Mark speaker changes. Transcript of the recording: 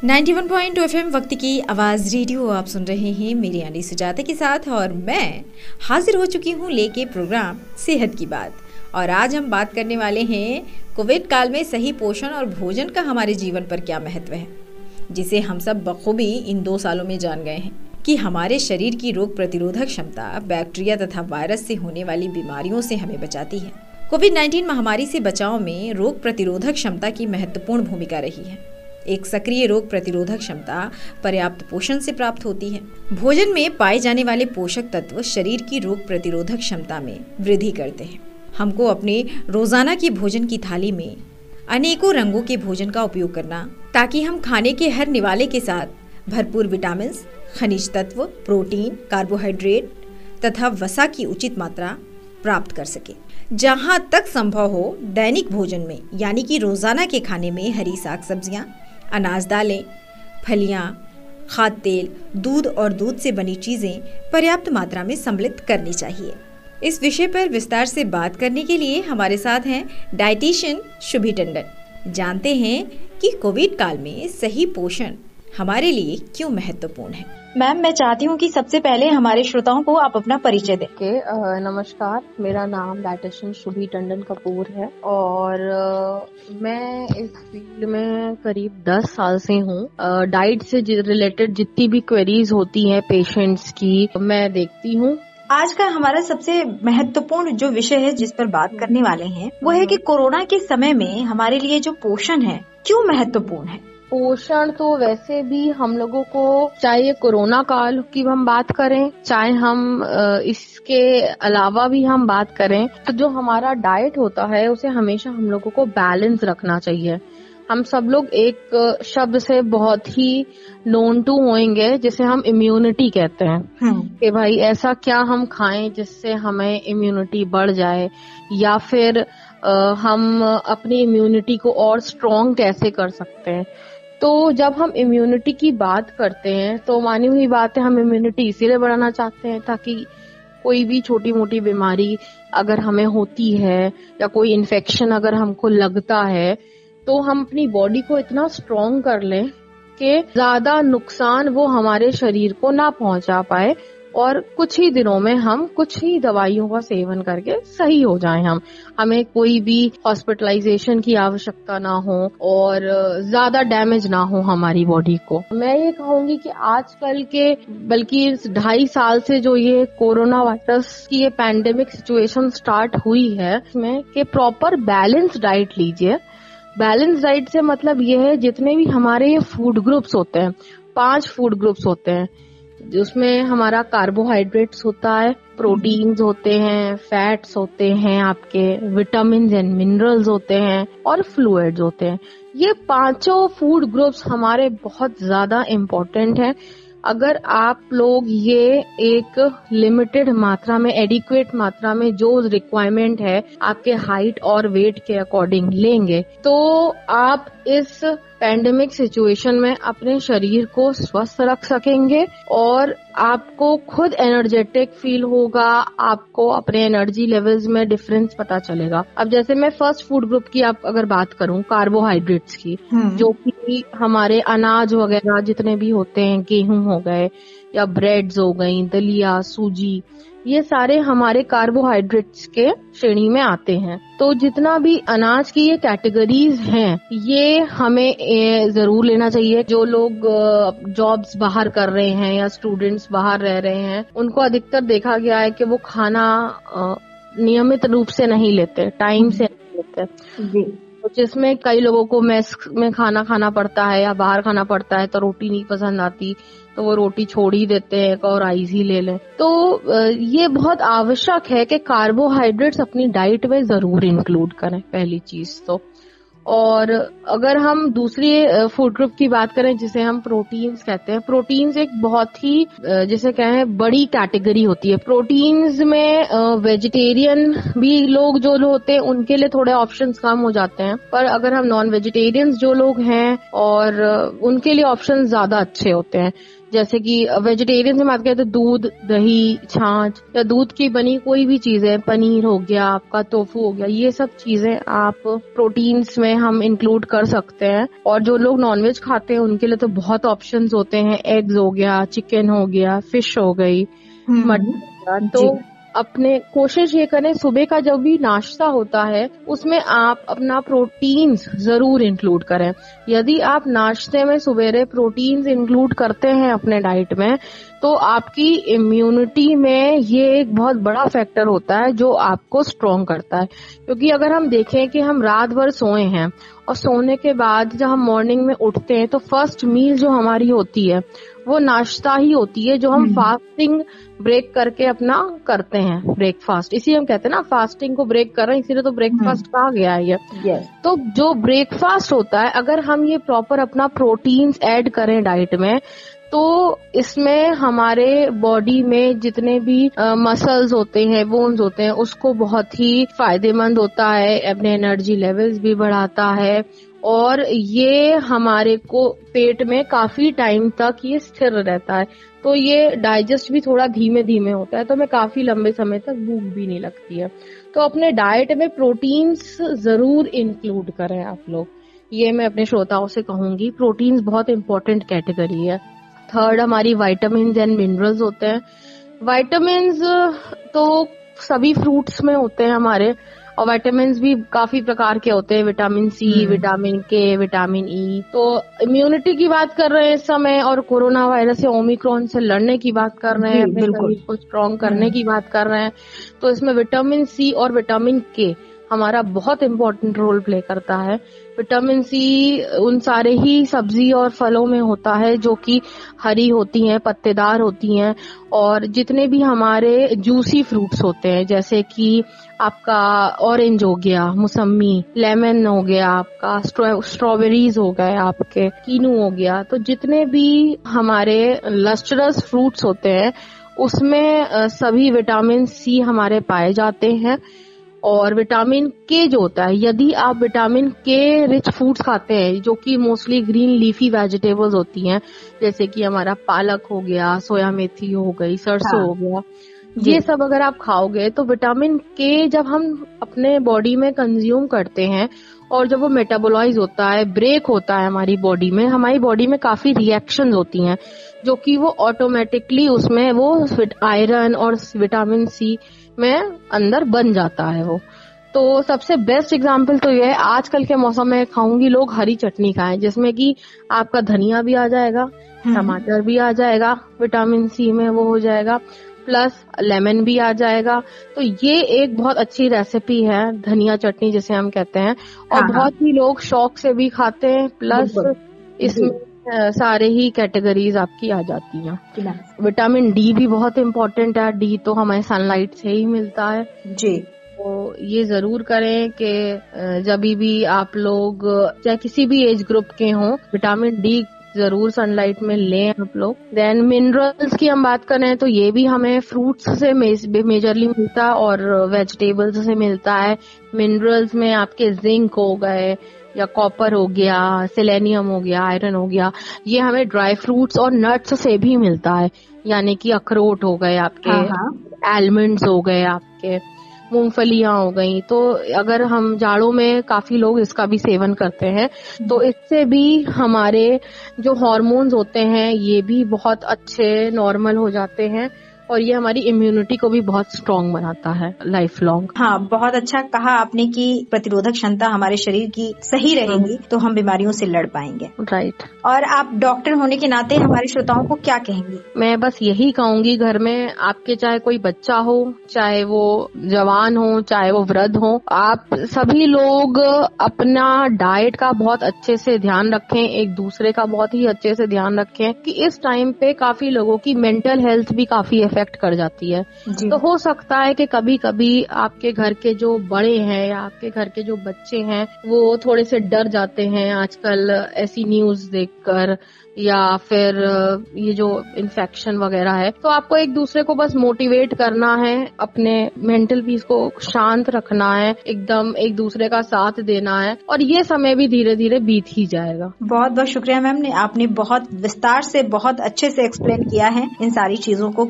Speaker 1: 91.2 FM वक्त की आवाज़ रेडियो आप सुन रहे हैं मेरी यानी सुजाता के साथ, और मैं हाजिर हो चुकी हूँ लेके प्रोग्राम सेहत की बात। और आज हम बात करने वाले हैं कोविड काल में सही पोषण और भोजन का हमारे जीवन पर क्या महत्व है, जिसे हम सब बखूबी इन 2 सालों में जान गए हैं कि हमारे शरीर की रोग प्रतिरोधक क्षमता बैक्टीरिया तथा वायरस से होने वाली बीमारियों से हमें बचाती है। कोविड-19 महामारी से बचाव में रोग प्रतिरोधक क्षमता की महत्वपूर्ण भूमिका रही है। एक सक्रिय रोग प्रतिरोधक क्षमता पर्याप्त पोषण से प्राप्त होती है। भोजन में पाए जाने वाले पोषक तत्व शरीर की रोग प्रतिरोधक क्षमता में वृद्धि करते हैं। हमको अपने रोजाना की भोजन की थाली में अनेकों रंगों के भोजन का उपयोग करना, ताकि हम खाने के हर निवाले के साथ भरपूर विटामिन, खनिज तत्व, प्रोटीन, कार्बोहाइड्रेट तथा वसा की उचित मात्रा प्राप्त कर सके। जहां तक संभव हो दैनिक भोजन में यानी कि रोजाना के खाने में हरी साग सब्जियां, अनाज, दालें, फलियां, खाद्य तेल, दूध और दूध से बनी चीजें पर्याप्त मात्रा में सम्मिलित करनी चाहिए। इस विषय पर विस्तार से बात करने के लिए हमारे साथ हैं डाइटिशियन शुभी टंडन। जानते हैं कि कोविड काल में सही पोषण हमारे लिए क्यों महत्वपूर्ण है। मैम, मैं चाहती हूँ कि सबसे पहले हमारे श्रोताओं को आप अपना परिचय दें।
Speaker 2: नमस्कार, मेरा नाम डाइटिशियन शुभी टंडन कपूर है और मैं इस फील्ड में करीब 10 साल से हूँ। डाइट से रिलेटेड जितनी भी क्वेरीज होती हैं पेशेंट्स की, मैं देखती हूँ।
Speaker 1: आज का हमारा सबसे महत्वपूर्ण जो विषय है जिस पर बात करने वाले हैं वो है कि कोरोना के समय में हमारे लिए जो पोषण है क्यों महत्वपूर्ण है।
Speaker 2: पोषण तो वैसे भी हम लोगों को, चाहे कोरोना काल की हम बात करें, चाहे हम इसके अलावा भी हम बात करें, तो जो हमारा डाइट होता है उसे हमेशा हम लोगों को बैलेंस रखना चाहिए। हम सब लोग एक शब्द से बहुत ही नोन टू होंगे जिसे हम इम्यूनिटी कहते हैं कि भाई ऐसा क्या हम खाएं जिससे हमें इम्यूनिटी बढ़ जाए, या फिर हम अपनी इम्यूनिटी को और स्ट्रॉन्ग कैसे कर सकते हैं। तो जब हम इम्यूनिटी की बात करते हैं तो मानी हुई बात है, हम इम्यूनिटी इसीलिए बढ़ाना चाहते हैं ताकि कोई भी छोटी मोटी बीमारी अगर हमें होती है या कोई इन्फेक्शन अगर हमको लगता है तो हम अपनी बॉडी को इतना स्ट्रॉन्ग कर लें कि ज्यादा नुकसान वो हमारे शरीर को ना पहुंचा पाए और कुछ ही दिनों में हम कुछ ही दवाइयों का सेवन करके सही हो जाएं। हमें कोई भी हॉस्पिटलाइजेशन की आवश्यकता ना हो और ज्यादा डैमेज ना हो हमारी बॉडी को। मैं ये कहूंगी कि आजकल के, बल्कि 2.5 साल से जो ये कोरोना वायरस की ये पैंडेमिक सिचुएशन स्टार्ट हुई है, इसमें कि प्रॉपर बैलेंस डाइट लीजिए। बैलेंस डाइट से मतलब ये है जितने भी हमारे ये फूड ग्रुप्स होते हैं, 5 फूड ग्रुप्स होते हैं, उसमें हमारा कार्बोहाइड्रेट्स होता है, प्रोटीन्स होते हैं, फैट्स होते हैं, आपके विटामिन एंड मिनरल्स होते हैं और फ्लूइड्स होते हैं। ये 5 फूड ग्रुप्स हमारे बहुत ज्यादा इम्पोर्टेंट हैं। अगर आप लोग ये एक लिमिटेड मात्रा में, एडिक्वेट मात्रा में जो रिक्वायरमेंट है आपके हाइट और वेट के अकॉर्डिंग लेंगे तो आप इस पैंडेमिक सिचुएशन में अपने शरीर को स्वस्थ रख सकेंगे और आपको खुद एनर्जेटिक फील होगा, आपको अपने एनर्जी लेवल्स में डिफरेंस पता चलेगा। अब जैसे मैं फर्स्ट फूड ग्रुप की आप अगर बात करूं, कार्बोहाइड्रेट्स की, जो कि हमारे अनाज वगैरह जितने भी होते हैं, गेहूं हो गए या ब्रेड्स हो गई, दलिया, सूजी, ये सारे हमारे कार्बोहाइड्रेट्स के श्रेणी में आते हैं। तो जितना भी अनाज की ये कैटेगरीज हैं ये हमें जरूर लेना चाहिए। जो लोग जॉब्स बाहर कर रहे हैं या स्टूडेंट्स बाहर रह रहे हैं, उनको अधिकतर देखा गया है कि वो खाना नियमित रूप से नहीं लेते, टाइम से नहीं लेते जी। जिसमें कई लोगों को मेस में खाना पड़ता है या बाहर खाना पड़ता है तो रोटी नहीं पसंद आती तो वो रोटी छोड़ ही देते हैं और राइस ही ले लें। तो ये बहुत आवश्यक है कि कार्बोहाइड्रेट्स अपनी डाइट में जरूर इंक्लूड करें, पहली चीज तो। और अगर हम दूसरी फूड ग्रुप की बात करें जिसे हम प्रोटीन्स कहते हैं, प्रोटीन्स एक बहुत ही जिसे कहें बड़ी कैटेगरी होती है। प्रोटीन्स में वेजिटेरियन भी लोग जो होते हैं उनके लिए थोड़े ऑप्शंस कम हो जाते हैं, पर अगर हम नॉन वेजिटेरियंस जो लोग हैं और उनके लिए ऑप्शंस ज्यादा अच्छे होते हैं। जैसे कि वेजिटेरियन से बात करें तो दूध, दही, छाछ या दूध की बनी कोई भी चीजें, पनीर हो गया आपका, टोफू हो गया, ये सब चीजें आप प्रोटीन्स में हम इंक्लूड कर सकते हैं। और जो लोग नॉनवेज खाते हैं उनके लिए तो बहुत ऑप्शंस होते हैं, एग्स हो गया, चिकन हो गया, फिश हो गई, मटन हो गया। तो अपने कोशिश ये करें सुबह का जब भी नाश्ता होता है उसमें आप अपना प्रोटीन्स जरूर इंक्लूड करें। यदि आप नाश्ते में सवेरे प्रोटीन्स इंक्लूड करते हैं अपने डाइट में तो आपकी इम्यूनिटी में ये एक बहुत बड़ा फैक्टर होता है जो आपको स्ट्रॉन्ग करता है। क्योंकि अगर हम देखें कि हम रात भर सोए हैं और सोने के बाद जब हम मॉर्निंग में उठते हैं तो फर्स्ट मील जो हमारी होती है वो नाश्ता ही होती है, जो हम फास्टिंग ब्रेक करके अपना करते हैं, ब्रेकफास्ट। इसी हम कहते हैं ना फास्टिंग को ब्रेक कर रहे हैं, इसीलिए तो ब्रेकफास्ट कहा गया है ये। तो जो ब्रेकफास्ट होता है अगर हम ये प्रॉपर अपना प्रोटीन्स ऐड करें डाइट में तो इसमें हमारे बॉडी में जितने भी मसल्स होते हैं, बोन्स होते हैं, उसको बहुत ही फायदेमंद होता है, अपने एनर्जी लेवल्स भी बढ़ाता है और ये हमारे को पेट में काफी टाइम तक ये स्थिर रहता है। तो ये डाइजेस्ट भी थोड़ा धीमे धीमे होता है, तो हमें काफी लंबे समय तक भूख भी नहीं लगती है। तो अपने डाइट में प्रोटीन्स जरूर इंक्लूड करें आप लोग, ये मैं अपने श्रोताओं से कहूंगी। प्रोटीन्स बहुत इंपॉर्टेंट कैटेगरी है। थर्ड हमारी विटामिन्स एंड मिनरल्स होते हैं। विटामिन्स तो सभी फ्रूट्स में होते हैं हमारे, और विटामिन्स भी काफी प्रकार के होते हैं, विटामिन सी, विटामिन के, विटामिन ई। तो इम्यूनिटी की बात कर रहे हैं इस समय और कोरोना वायरस या ओमिक्रॉन से लड़ने की बात कर रहे हैं, अपने शरीर को स्ट्रॉन्ग करने की बात कर रहे हैं। तो इसमें विटामिन सी और विटामिन के हमारा बहुत इम्पोर्टेंट रोल प्ले करता है। विटामिन सी उन सारे ही सब्जी और फलों में होता है जो कि हरी होती हैं, पत्तेदार होती हैं, और जितने भी हमारे जूसी फ्रूट्स होते हैं जैसे कि आपका ऑरेंज हो गया, मौसमी, लेमन हो गया, आपका स्ट्रॉबेरीज हो गए, आपके कीनू हो गया, तो जितने भी हमारे लस्टरस फ्रूट्स होते हैं उसमें सभी विटामिन सी हमारे पाए जाते हैं। और विटामिन के जो होता है, यदि आप विटामिन के रिच फूड्स खाते हैं जो कि मोस्टली ग्रीन लीफी वेजिटेबल्स होती हैं, जैसे कि हमारा पालक हो गया, सोया मेथी हो गई, सरसों हो गया, ये सब अगर आप खाओगे तो विटामिन के जब हम अपने बॉडी में कंज्यूम करते हैं और जब वो मेटाबोलाइज होता है, ब्रेक होता है हमारी बॉडी में, हमारी बॉडी में काफी रिएक्शंस होती हैं जो कि वो ऑटोमेटिकली उसमें वो आयरन और विटामिन सी में अंदर बन जाता है वो। तो सबसे बेस्ट एग्जांपल तो ये है, आजकल के मौसम में खाऊंगी लोग हरी चटनी खाएं जिसमें कि आपका धनिया भी आ जाएगा, टमाटर भी आ जाएगा, विटामिन सी में वो हो जाएगा, प्लस लेमन भी आ जाएगा। तो ये एक बहुत अच्छी रेसिपी है धनिया चटनी जिसे हम कहते हैं, और बहुत ही लोग शौक से भी खाते हैं। प्लस इसमें सारे ही कैटेगरीज आपकी आ जाती हैं। विटामिन डी भी बहुत इम्पोर्टेंट है, डी तो हमें सनलाइट से ही मिलता है जी। तो ये जरूर करें कि जब भी आप लोग चाहे किसी भी एज ग्रुप के हों, विटामिन डी जरूर सनलाइट में लें आप लोग। देन मिनरल्स की हम बात करें तो ये भी हमें फ्रूट्स से मेजरली मिलता है और वेजिटेबल्स से मिलता है। मिनरल्स में आपके जिंक हो गए या कॉपर हो गया, सेलेनियम हो गया, आयरन हो गया, ये हमें ड्राई फ्रूट्स और नट्स से भी मिलता है, यानी कि अखरोट हो गए आपके, आलमंड्स हो गए आपके, मूंगफलियां हो गई। तो अगर हम जाड़ों में काफी लोग इसका भी सेवन करते हैं तो इससे भी हमारे जो हार्मोन्स होते हैं ये भी बहुत अच्छे नॉर्मल हो जाते हैं और ये हमारी इम्यूनिटी को भी बहुत स्ट्रॉन्ग बनाता है लाइफ लॉन्ग।
Speaker 1: हाँ, बहुत अच्छा कहा आपने कि प्रतिरोधक क्षमता हमारे शरीर की सही रहेगी तो हम बीमारियों से लड़ पाएंगे।
Speaker 2: राइट।
Speaker 1: और आप डॉक्टर होने के नाते हमारे श्रोताओं को क्या कहेंगी?
Speaker 2: मैं बस यही कहूंगी, घर में आपके चाहे कोई बच्चा हो, चाहे वो जवान हो, चाहे वो वृद्ध हो, आप सभी लोग अपना डाइट का बहुत अच्छे से ध्यान रखें, एक दूसरे का बहुत ही अच्छे से ध्यान रखें कि इस टाइम पे काफी लोगों की मेंटल हेल्थ भी काफी इफेक्ट कर जाती है। तो हो सकता है कि कभी कभी आपके घर के जो बड़े हैं या आपके घर के जो बच्चे हैं वो थोड़े से डर जाते हैं आजकल ऐसी न्यूज देखकर, या फिर ये जो इन्फेक्शन वगैरह है। तो आपको एक दूसरे को बस मोटिवेट करना है, अपने मेंटल पीस को शांत रखना है, एकदम एक दूसरे का साथ देना है, और ये समय भी धीरे धीरे बीत ही जाएगा।
Speaker 3: बहुत बहुत शुक्रिया मैम, आपने बहुत विस्तार से बहुत अच्छे से एक्सप्लेन किया है इन सारी चीजों को।